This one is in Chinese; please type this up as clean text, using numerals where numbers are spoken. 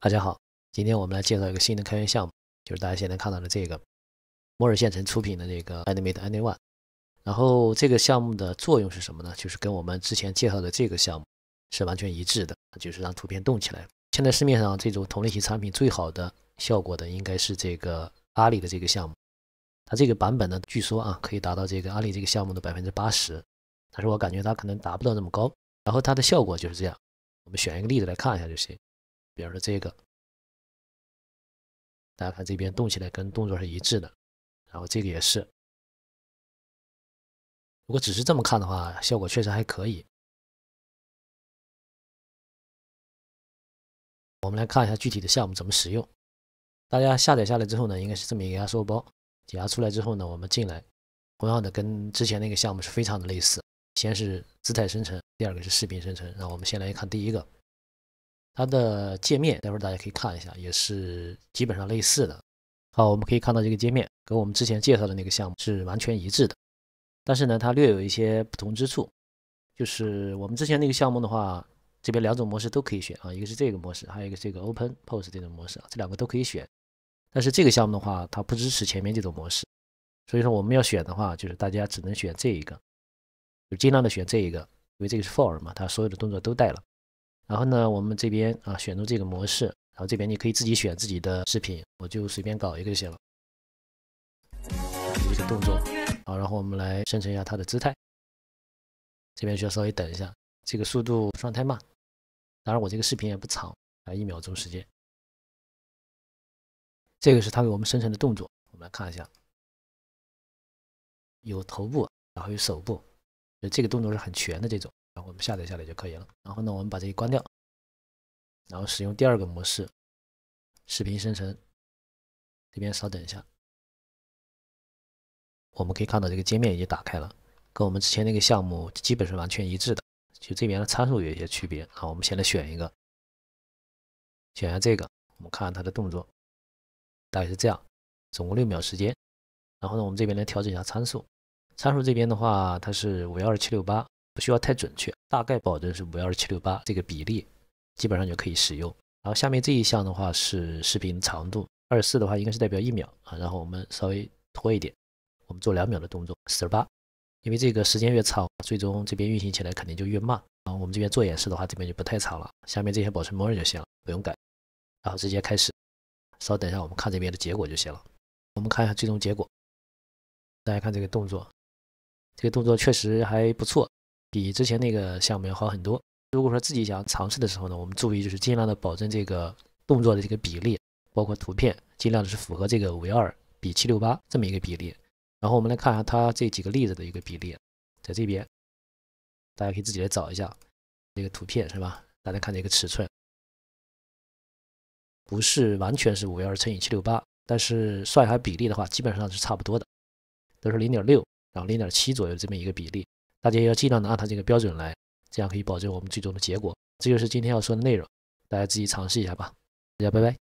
大家好，今天我们来介绍一个新的开源项目，就是大家现在看到的这个摩尔线程出品的这个 Animate Anyone。然后这个项目的作用是什么呢？就是跟我们之前介绍的这个项目是完全一致的，就是让图片动起来。现在市面上这种同类型产品最好的效果的应该是这个阿里的这个项目，它这个版本呢，据说可以达到这个阿里这个项目的80%，但是我感觉它可能达不到那么高。然后它的效果就是这样，我们选一个例子来看一下就行。比如说这个，大家看这边动起来跟动作是一致的，然后这个也是。如果只是这么看的话，效果确实还可以。我们来看一下具体的项目怎么使用。大家下载下来之后呢，应该是这么一个压缩包，解压出来之后呢，我们进来，同样的跟之前那个项目是非常的类似。先是姿态生成，第二个是视频生成。然后我们先来看第一个，它的界面，待会儿大家可以看一下，也是基本上类似的。好，我们可以看到这个界面跟我们之前介绍的那个项目是完全一致的，但是呢，它略有一些不同之处，就是我们之前那个项目的话，这边两种模式都可以选啊，一个是这个模式，还有一个这个 Open Pose 这种模式，这两个都可以选。但是这个项目的话，它不支持前面这种模式，所以说我们要选的话，就是大家只能选这一个，就尽量的选这一个，因为这个是 For 嘛，它所有的动作都带了。然后呢，我们这边选出这个模式，然后这边你可以自己选自己的视频，我就随便搞一个就行了，一个动作。好，然后我们来生成一下它的姿态，这边需要稍微等一下，这个速度不算太慢。当然我这个视频也不长，1秒钟时间。这个是它给我们生成的动作，我们来看一下，有头部，然后有手部，这个动作是很全的这种，然后我们下载下来就可以了。然后呢，我们把这个关掉，然后使用第二个模式，视频生成。这边稍等一下，我们可以看到这个界面已经打开了，跟我们之前那个项目基本是完全一致的，就这边的参数有一些区别啊。我们先来选一个，选下这个，我们看看它的动作，大概是这样，总共6秒时间。然后呢，我们这边来调整一下参数，参数这边的话，它是512.768，不需要太准确，大概保证是512.768这个比例，基本上就可以使用。然后下面这一项的话是视频长度，24的话应该是代表1秒啊，然后我们稍微拖一点，我们做2秒的动作，48，因为这个时间越长，最终这边运行起来肯定就越慢啊。我们这边做演示的话，这边就不太长了，下面这些保持默认就行了，不用改，然后直接开始，稍等一下，我们看这边的结果就行了。我们看一下最终结果，大家看这个动作，这个动作确实还不错，比之前那个项目要好很多。如果说自己想尝试的时候呢，我们注意就是尽量的保证这个动作的这个比例，包括图片，尽量的是符合这个512:768这么一个比例。然后我们来看一下它这几个例子的一个比例，在这边大家可以自己来找一下这个图片是吧？大家看这个尺寸，不是完全是512×768，但是算一下比例的话，基本上是差不多的，都是0.6，然后0.7左右这么一个比例。大家要尽量的按它这个标准来，这样可以保证我们最终的结果。这就是今天要说的内容，大家自己尝试一下吧。大家拜拜。